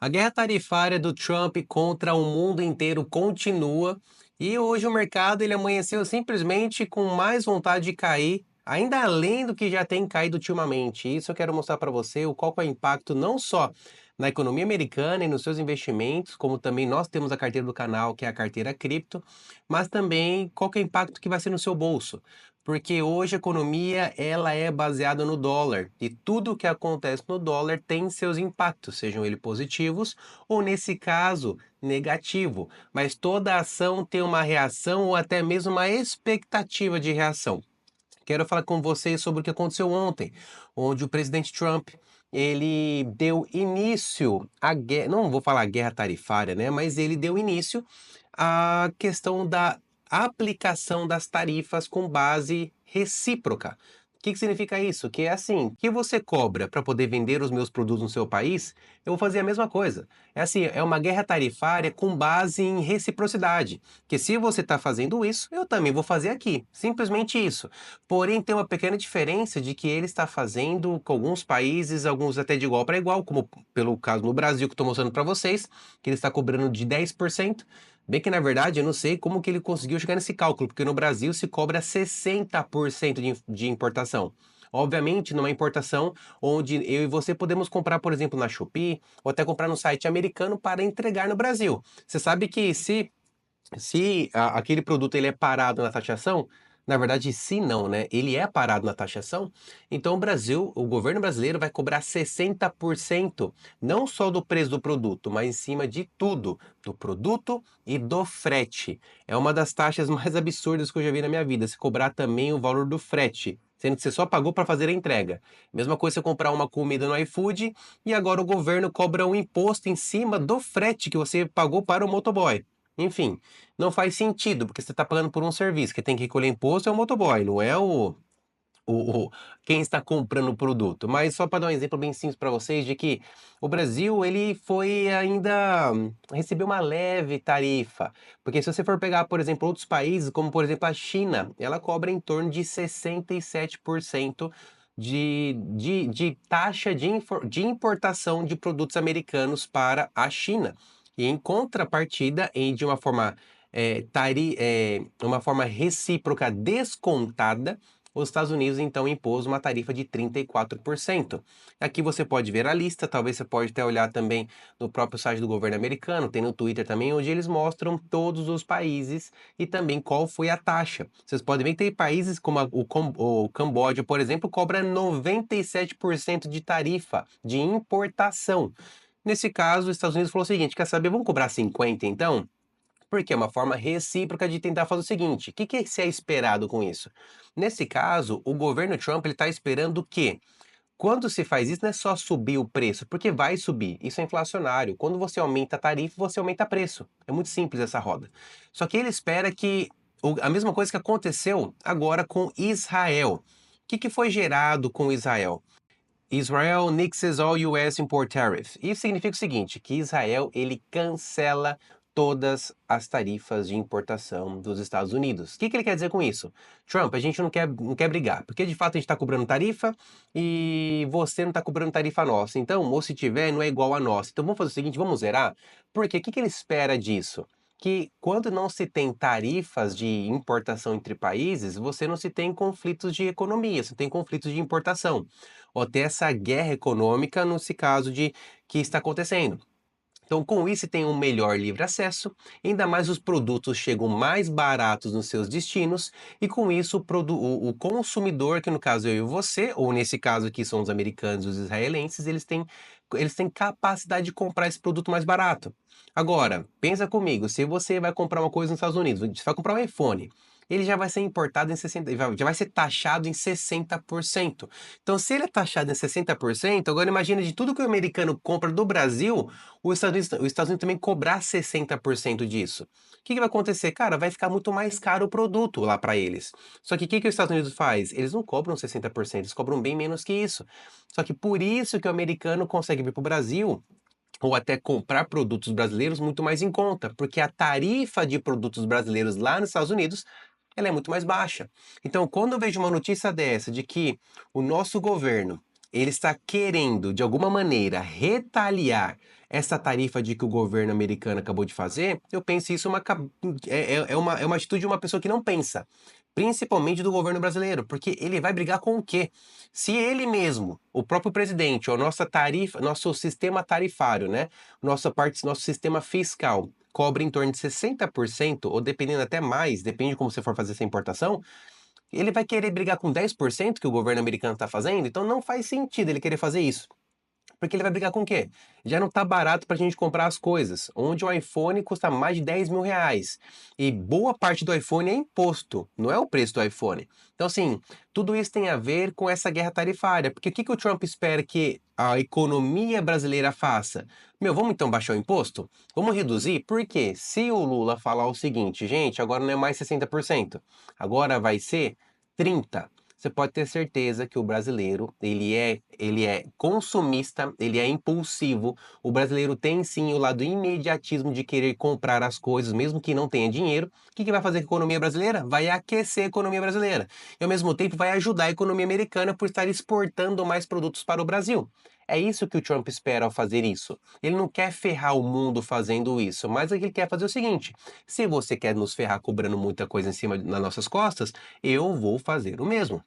A guerra tarifária do Trump contra o mundo inteiro continua e hoje o mercado ele amanheceu simplesmente com mais vontade de cair, ainda além do que já tem caído ultimamente. Isso eu quero mostrar para você o qual que é o impacto não só na economia americana e nos seus investimentos, como também nós temos a carteira do canal, que é a carteira cripto, mas também qual que é o impacto que vai ser no seu bolso. Porque hoje a economia ela é baseada no dólar e tudo o que acontece no dólar tem seus impactos, sejam eles positivos ou nesse caso negativo, mas toda ação tem uma reação ou até mesmo uma expectativa de reação. Quero falar com vocês sobre o que aconteceu ontem, onde o presidente Trump ele deu início à guerra, não vou falar guerra tarifária, né, mas ele deu início à questão da aplicação das tarifas com base recíproca. O que significa isso? Que é assim, que você cobra para poder vender os meus produtos no seu país, eu vou fazer a mesma coisa. É assim, é uma guerra tarifária com base em reciprocidade. Que se você está fazendo isso, eu também vou fazer aqui. Simplesmente isso. Porém, tem uma pequena diferença de que ele está fazendo com alguns países, alguns até de igual para igual, como pelo caso no Brasil que estou mostrando para vocês, que ele está cobrando de 10%. Bem que na verdade eu não sei como que ele conseguiu chegar nesse cálculo, porque no Brasil se cobra 60% de importação. Obviamente, numa importação onde eu e você podemos comprar, por exemplo, na Shopee, ou até comprar no site americano para entregar no Brasil. Você sabe que se aquele produto ele é parado na taxação, na verdade, se não, né? Ele é parado na taxação, então o governo brasileiro vai cobrar 60%, não só do preço do produto, mas em cima de tudo, do produto e do frete. É uma das taxas mais absurdas que eu já vi na minha vida, se cobrar também o valor do frete. Sendo que você só pagou para fazer a entrega. Mesma coisa você comprar uma comida no iFood e agora o governo cobra um imposto em cima do frete que você pagou para o motoboy. Enfim, não faz sentido, porque você está pagando por um serviço, quem tem que recolher imposto é o motoboy, não é o quem está comprando o produto. Mas só para dar um exemplo bem simples para vocês de que o Brasil ele foi ainda recebeu uma leve tarifa, porque se você for pegar, por exemplo, outros países, como por exemplo a China, ela cobra em torno de 67% de taxa de importação de produtos americanos para a China. E em contrapartida, de uma forma, uma forma recíproca descontada, os Estados Unidos então impôs uma tarifa de 34%. Aqui você pode ver a lista, talvez você pode até olhar também no próprio site do governo americano, tem no Twitter também, onde eles mostram todos os países e também qual foi a taxa. Vocês podem ver que tem países como o Camboja, por exemplo, cobra 97% de tarifa de importação. Nesse caso, os Estados Unidos falou o seguinte: quer saber, vamos cobrar 50 então? Porque é uma forma recíproca de tentar fazer o seguinte: o que que se é esperado com isso? Nesse caso, o governo Trump ele está esperando que, quando se faz isso, não é só subir o preço, porque vai subir, isso é inflacionário. Quando você aumenta a tarifa, você aumenta o preço. É muito simples essa roda. Só que ele espera que a mesma coisa que aconteceu agora com Israel. O que que foi gerado com Israel? Israel nixes all US import tariffs. Isso significa o seguinte, que Israel ele cancela todas as tarifas de importação dos Estados Unidos. O que que ele quer dizer com isso? Trump, a gente não quer brigar, porque de fato a gente está cobrando tarifa e você não está cobrando tarifa nossa. Então, ou se tiver, não é igual a nossa. Então vamos fazer o seguinte, vamos zerar? Porque o que que ele espera disso? Que quando não se tem tarifas de importação entre países, você não se tem conflitos de economia, você tem conflitos de importação ou até essa guerra econômica nesse caso de que está acontecendo. Então, com isso, tem um melhor livre acesso, ainda mais os produtos chegam mais baratos nos seus destinos, e com isso o consumidor, que no caso eu e você, ou nesse caso aqui são os americanos e os israelenses, eles têm capacidade de comprar esse produto mais barato. Agora, pensa comigo, se você vai comprar uma coisa nos Estados Unidos, você vai comprar um iPhone, ele já vai ser importado em 60, já vai ser taxado em 60%. Então, se ele é taxado em 60%, agora imagina de tudo que o americano compra do Brasil, os Estados Unidos também cobrar 60% disso. O que que vai acontecer? Cara, vai ficar muito mais caro o produto lá para eles. Só que o que que os Estados Unidos faz? Eles não cobram 60%, eles cobram bem menos que isso. Só que por isso que o americano consegue vir para o Brasil ou até comprar produtos brasileiros muito mais em conta, porque a tarifa de produtos brasileiros lá nos Estados Unidos ela é muito mais baixa. Então, quando eu vejo uma notícia dessa de que o nosso governo ele está querendo, de alguma maneira, retaliar essa tarifa de que o governo americano acabou de fazer, eu penso isso é uma atitude de uma pessoa que não pensa, principalmente do governo brasileiro, porque ele vai brigar com o quê? Se ele mesmo, o próprio presidente, ou nossa tarifa, nosso sistema tarifário, né? Nosso sistema fiscal cobra em torno de 60%, ou dependendo até mais, depende de como você for fazer essa importação, ele vai querer brigar com 10% que o governo americano está fazendo, então não faz sentido ele querer fazer isso. Porque ele vai brigar com o quê? Já não tá barato pra gente comprar as coisas, onde o iPhone custa mais de 10 mil reais. E boa parte do iPhone é imposto, não é o preço do iPhone. Então, assim, tudo isso tem a ver com essa guerra tarifária. Porque o que o Trump espera que a economia brasileira faça? Meu, vamos então baixar o imposto? Vamos reduzir? Porque se o Lula falar o seguinte, gente, agora não é mais 60%, agora vai ser 30%. Você pode ter certeza que o brasileiro, ele é consumista, ele é impulsivo. O brasileiro tem sim o lado imediatismo de querer comprar as coisas, mesmo que não tenha dinheiro. O que vai fazer com a economia brasileira? Vai aquecer a economia brasileira. E ao mesmo tempo vai ajudar a economia americana por estar exportando mais produtos para o Brasil. É isso que o Trump espera ao fazer isso. Ele não quer ferrar o mundo fazendo isso, mas ele quer fazer o seguinte: se você quer nos ferrar cobrando muita coisa em cima das nossas costas, eu vou fazer o mesmo.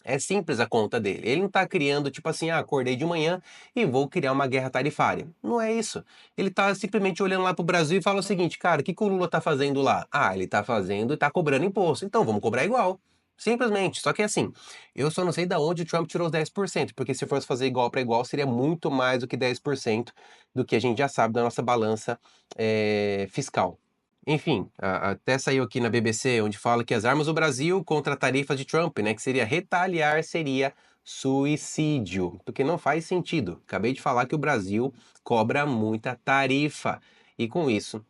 É simples a conta dele. Ele não está criando, tipo assim, acordei de manhã e vou criar uma guerra tarifária. Não é isso. Ele está simplesmente olhando lá para o Brasil e fala o seguinte, cara, o que o Lula está fazendo lá? Ah, ele está fazendo e está cobrando imposto. Então vamos cobrar igual. Simplesmente. Só que assim, eu só não sei da onde o Trump tirou os 10%, porque se fosse fazer igual para igual, seria muito mais do que 10% do que a gente já sabe da nossa balança fiscal. Enfim, até saiu aqui na BBC, onde fala que as armas do Brasil contra a tarifa de Trump, né, que seria retaliar, seria suicídio, porque não faz sentido. Acabei de falar que o Brasil cobra muita tarifa, e com isso,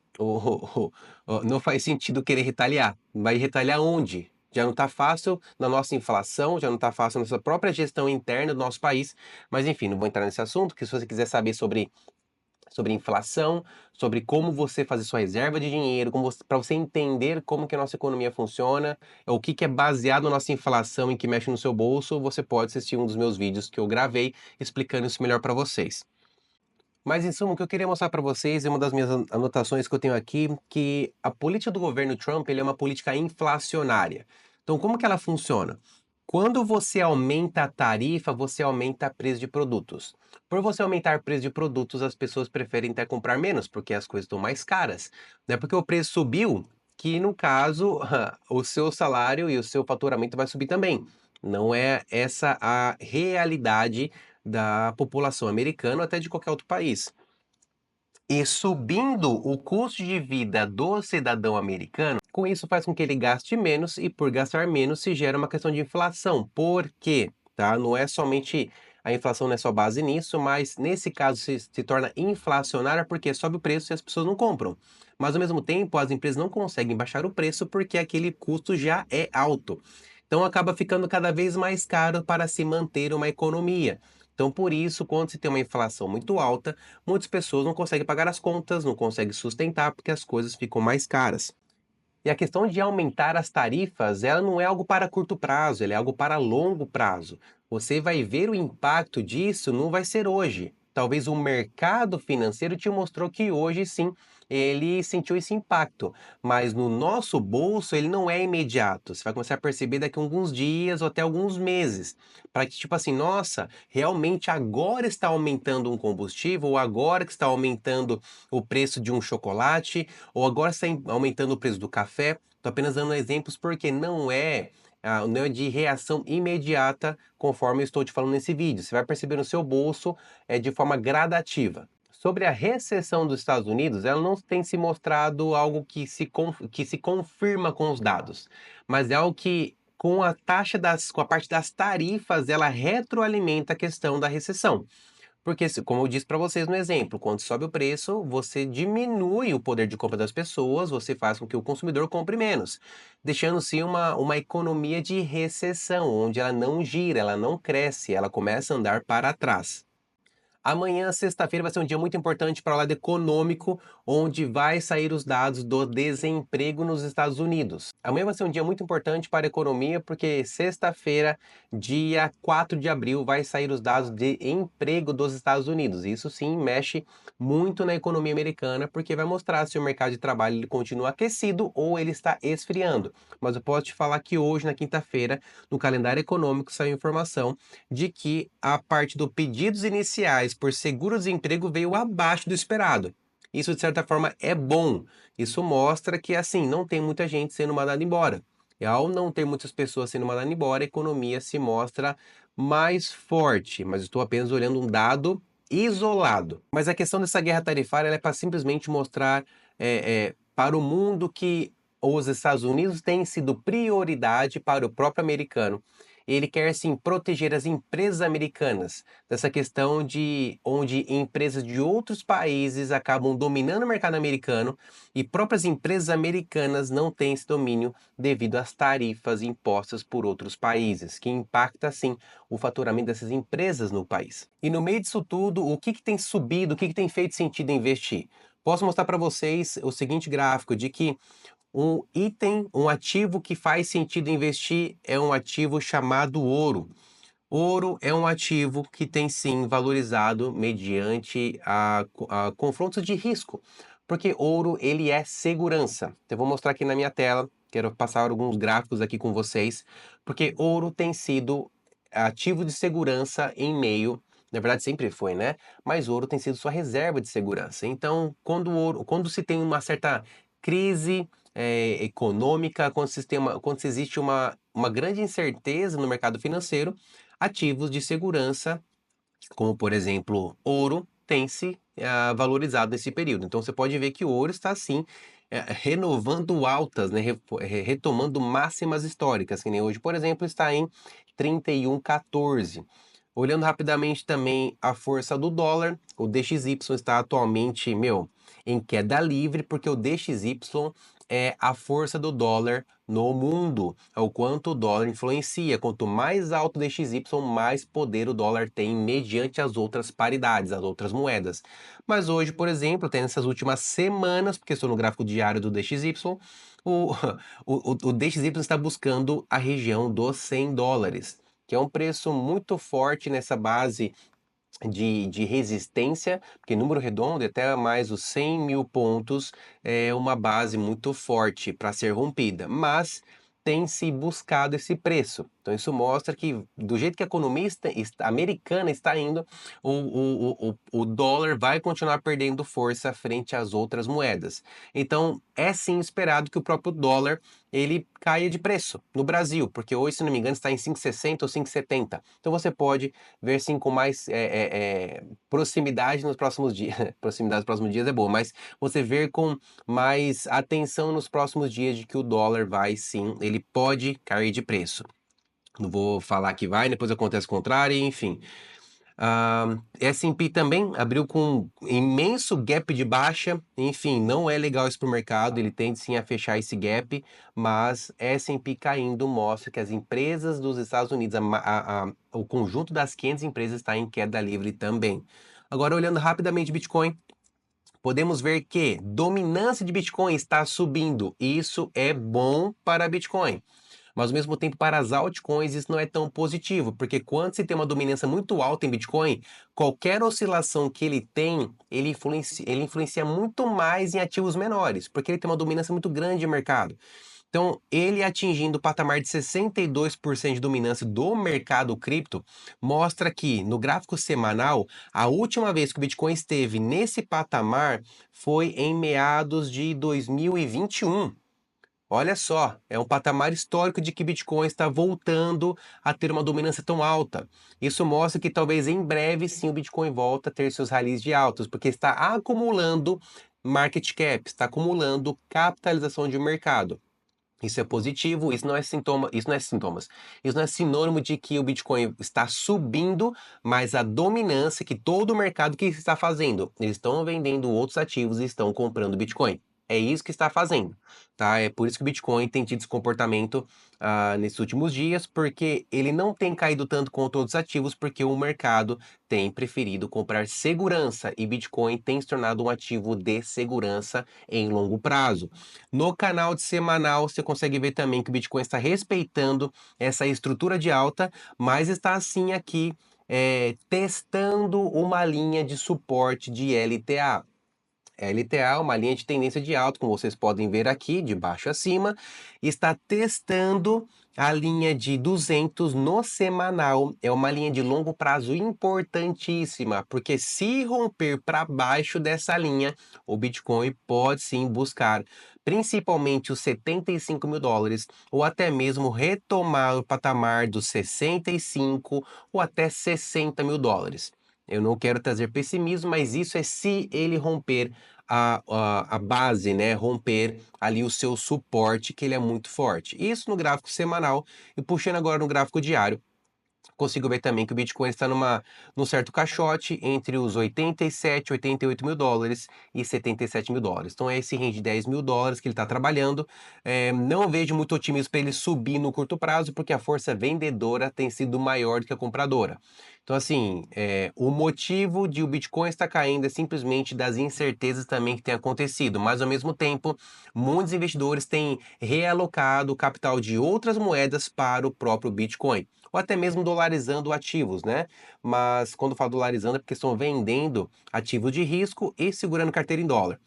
não faz sentido querer retaliar. Vai retaliar onde? Já não está fácil na nossa inflação, já não está fácil na nossa própria gestão interna do nosso país, mas enfim, não vou entrar nesse assunto, que se você quiser saber sobre inflação, sobre como você fazer sua reserva de dinheiro, para você entender como que a nossa economia funciona, o que é baseado na nossa inflação e que mexe no seu bolso, você pode assistir um dos meus vídeos que eu gravei explicando isso melhor para vocês. Mas em suma, o que eu queria mostrar para vocês é uma das minhas anotações que eu tenho aqui, que a política do governo Trump, ele é uma política inflacionária. Então, como que ela funciona? Quando você aumenta a tarifa, você aumenta o preço de produtos. Por você aumentar o preço de produtos, as pessoas preferem até comprar menos, porque as coisas estão mais caras. Não é porque o preço subiu que, no caso, o seu salário e o seu faturamento vai subir também. Não é essa a realidade da população americana ou até de qualquer outro país. E subindo o custo de vida do cidadão americano, com isso faz com que ele gaste menos e por gastar menos se gera uma questão de inflação. Por quê? Tá? Não é somente a inflação não é só base nisso, mas nesse caso se torna inflacionária porque sobe o preço e as pessoas não compram. Mas ao mesmo tempo as empresas não conseguem baixar o preço porque aquele custo já é alto. Então acaba ficando cada vez mais caro para se manter uma economia. Então, por isso, quando se tem uma inflação muito alta, muitas pessoas não conseguem pagar as contas, não conseguem sustentar porque as coisas ficam mais caras. E a questão de aumentar as tarifas, ela não é algo para curto prazo, ela é algo para longo prazo. Você vai ver o impacto disso, não vai ser hoje. Talvez o mercado financeiro te mostrou que hoje sim ele sentiu esse impacto, mas no nosso bolso ele não é imediato. Você vai começar a perceber daqui a alguns dias ou até alguns meses. Para que, tipo assim, nossa, realmente agora está aumentando um combustível, ou agora que está aumentando o preço de um chocolate, ou agora está aumentando o preço do café. Estou apenas dando exemplos porque não é de reação imediata, conforme eu estou te falando nesse vídeo. Você vai perceber no seu bolso de forma gradativa. Sobre a recessão dos Estados Unidos, ela não tem se mostrado algo que se confirma com os dados, mas é algo que, com a parte das tarifas, ela retroalimenta a questão da recessão. Porque, como eu disse para vocês no exemplo, quando sobe o preço, você diminui o poder de compra das pessoas, você faz com que o consumidor compre menos, deixando-se uma economia de recessão, onde ela não gira, ela não cresce, ela começa a andar para trás. Amanhã, sexta-feira, vai ser um dia muito importante para o lado econômico, onde vai sair os dados do desemprego nos Estados Unidos. Amanhã vai ser um dia muito importante para a economia, porque sexta-feira, dia 4 de abril, vai sair os dados de emprego dos Estados Unidos. Isso sim mexe muito na economia americana, porque vai mostrar se o mercado de trabalho ele continua aquecido ou ele está esfriando. Mas eu posso te falar que hoje, na quinta-feira, no calendário econômico, saiu informação de que a parte do pedidos iniciais por seguro-desemprego veio abaixo do esperado. Isso, de certa forma, é bom. Isso mostra que, assim, não tem muita gente sendo mandada embora. E ao não ter muitas pessoas sendo mandadas embora, a economia se mostra mais forte. Mas estou apenas olhando um dado isolado. Mas a questão dessa guerra tarifária é para simplesmente mostrar para o mundo que os Estados Unidos têm sido prioridade para o próprio americano. Ele quer sim proteger as empresas americanas dessa questão de onde empresas de outros países acabam dominando o mercado americano e próprias empresas americanas não têm esse domínio devido às tarifas impostas por outros países, que impacta sim o faturamento dessas empresas no país. E no meio disso tudo, o que tem subido, o que tem feito sentido investir? Posso mostrar para vocês o seguinte gráfico de que um ativo que faz sentido investir é um ativo chamado ouro. Ouro é um ativo que tem sim valorizado mediante a confrontos de risco, porque ouro ele é segurança. Então, eu vou mostrar aqui na minha tela, quero passar alguns gráficos aqui com vocês, porque ouro tem sido ativo de segurança em meio, na verdade sempre foi, né? Mas ouro tem sido sua reserva de segurança. Então, quando se tem uma certa crise econômica, quando se existe uma grande incerteza no mercado financeiro, ativos de segurança, como por exemplo ouro, tem se valorizado nesse período. Então você pode ver que o ouro está assim renovando altas, né, retomando máximas históricas, que nem hoje, por exemplo, está em 31,14. Olhando rapidamente também a força do dólar, o DXY está atualmente, em queda livre, porque o DXY é a força do dólar no mundo, é o quanto o dólar influencia. Quanto mais alto o DXY, mais poder o dólar tem mediante as outras paridades, as outras moedas. Mas hoje, por exemplo, tem nessas últimas semanas, porque estou no gráfico diário do DXY, o, o DXY está buscando a região dos 100 dólares, que é um preço muito forte nessa base de resistência, porque número redondo é até mais os 100 mil pontos é uma base muito forte para ser rompida, mas tem se buscado esse preço. Então isso mostra que do jeito que a economia americana está indo, o dólar vai continuar perdendo força frente às outras moedas. Então é sim esperado que o próprio dólar ele caia de preço no Brasil, porque hoje, se não me engano, está em 5,60 ou 5,70. Então você pode ver sim com mais proximidade nos próximos dias. Proximidade nos próximos dias é boa, mas você ver com mais atenção nos próximos dias de que o dólar vai sim, ele pode cair de preço. Não vou falar que vai, depois acontece o contrário, enfim. S&P também abriu com um imenso gap de baixa, enfim, não é legal isso para o mercado, ele tende sim a fechar esse gap, mas S&P caindo mostra que as empresas dos Estados Unidos, o conjunto das 500 empresas está em queda livre também. Agora, olhando rapidamente Bitcoin, podemos ver que dominância de Bitcoin está subindo, isso é bom para Bitcoin. Mas ao mesmo tempo, para as altcoins, isso não é tão positivo, porque quando se tem uma dominância muito alta em Bitcoin, qualquer oscilação que ele tem, ele influencia muito mais em ativos menores, porque ele tem uma dominância muito grande de mercado. Então, ele atingindo o patamar de 62% de dominância do mercado cripto, mostra que no gráfico semanal, a última vez que o Bitcoin esteve nesse patamar foi em meados de 2021. Olha só, é um patamar histórico de que Bitcoin está voltando a ter uma dominância tão alta. Isso mostra que talvez em breve sim o Bitcoin volta a ter seus rallies de altos, porque está acumulando market cap, está acumulando capitalização de mercado. Isso é positivo, isso não é sinônimo de que o Bitcoin está subindo, mas a dominância que todo o mercado que está fazendo, eles estão vendendo outros ativos e estão comprando Bitcoin. É isso que está fazendo, tá? É por isso que o Bitcoin tem tido esse comportamento, nesses últimos dias, porque ele não tem caído tanto quanto outros ativos, porque o mercado tem preferido comprar segurança e Bitcoin tem se tornado um ativo de segurança em longo prazo. No canal de semanal, você consegue ver também que o Bitcoin está respeitando essa estrutura de alta, mas está assim aqui, testando uma linha de suporte de LTA. LTA, uma linha de tendência de alta, como vocês podem ver aqui, de baixo a cima, está testando a linha de 200 no semanal. É uma linha de longo prazo importantíssima, porque se romper para baixo dessa linha, o Bitcoin pode sim buscar principalmente os 75 mil dólares, ou até mesmo retomar o patamar dos 65 ou até 60 mil dólares. Eu não quero trazer pessimismo, mas isso é se ele romper a base, né, romper ali o seu suporte, que ele é muito forte. Isso no gráfico semanal, e puxando agora no gráfico diário, consigo ver também que o Bitcoin está num certo caixote entre os 87, 88 mil dólares e 77 mil dólares. Então é esse range de 10 mil dólares que ele está trabalhando. Não vejo muito otimismo para ele subir no curto prazo, porque a força vendedora tem sido maior do que a compradora. Então, assim, o motivo de o Bitcoin estar caindo é simplesmente das incertezas também que tem acontecido, mas ao mesmo tempo, muitos investidores têm realocado o capital de outras moedas para o próprio Bitcoin ou até mesmo dolarizando ativos, né? Mas quando falo dolarizando é porque estão vendendo ativos de risco e segurando carteira em dólar.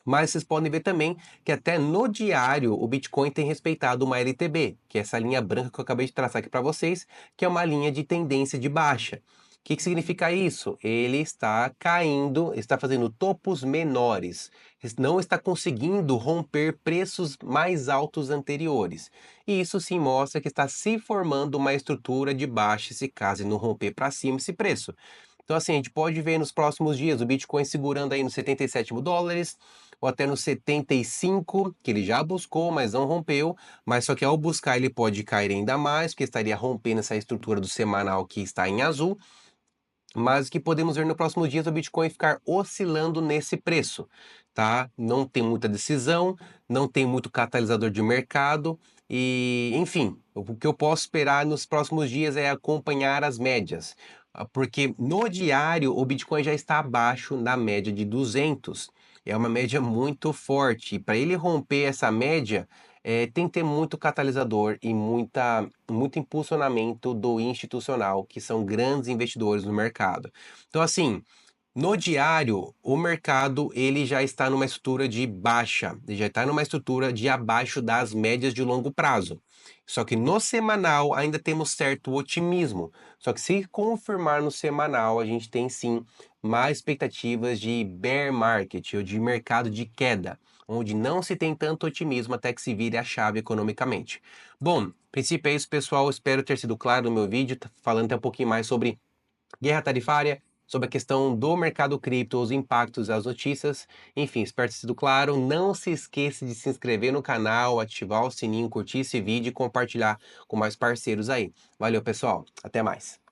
Mas vocês podem ver também que até no diário o Bitcoin tem respeitado uma LTB, que é essa linha branca que eu acabei de traçar aqui para vocês, que é uma linha de tendência de baixa. O que significa isso? Ele está caindo, está fazendo topos menores, não está conseguindo romper preços mais altos anteriores. E isso sim mostra que está se formando uma estrutura de baixa se caso ele não romper para cima esse preço. Então, assim, a gente pode ver nos próximos dias o Bitcoin segurando aí nos 77 mil dólares, ou até nos 75, que ele já buscou, mas não rompeu. Mas só que ao buscar ele pode cair ainda mais, porque estaria rompendo essa estrutura do semanal que está em azul. Mas o que podemos ver no próximo dias é o Bitcoin ficar oscilando nesse preço, tá? Não tem muita decisão, não tem muito catalisador de mercado e, enfim, o que eu posso esperar nos próximos dias é acompanhar as médias, porque no diário o Bitcoin já está abaixo da média de 200. É uma média muito forte. Para ele romper essa média, tem que ter muito catalisador e muito impulsionamento do institucional, que são grandes investidores no mercado. Então, assim, no diário, o mercado ele já está numa estrutura de baixa, ele já está numa estrutura de abaixo das médias de longo prazo. Só que no semanal ainda temos certo otimismo. Só que se confirmar no semanal, a gente tem sim mais expectativas de bear market ou de mercado de queda, onde não se tem tanto otimismo até que se vire a chave economicamente. Bom, a princípio é isso, pessoal. Espero ter sido claro no meu vídeo, falando até um pouquinho mais sobre guerra tarifária, sobre a questão do mercado cripto, os impactos, as notícias. Enfim, espero ter sido claro. Não se esqueça de se inscrever no canal, ativar o sininho, curtir esse vídeo e compartilhar com mais parceiros aí. Valeu, pessoal. Até mais.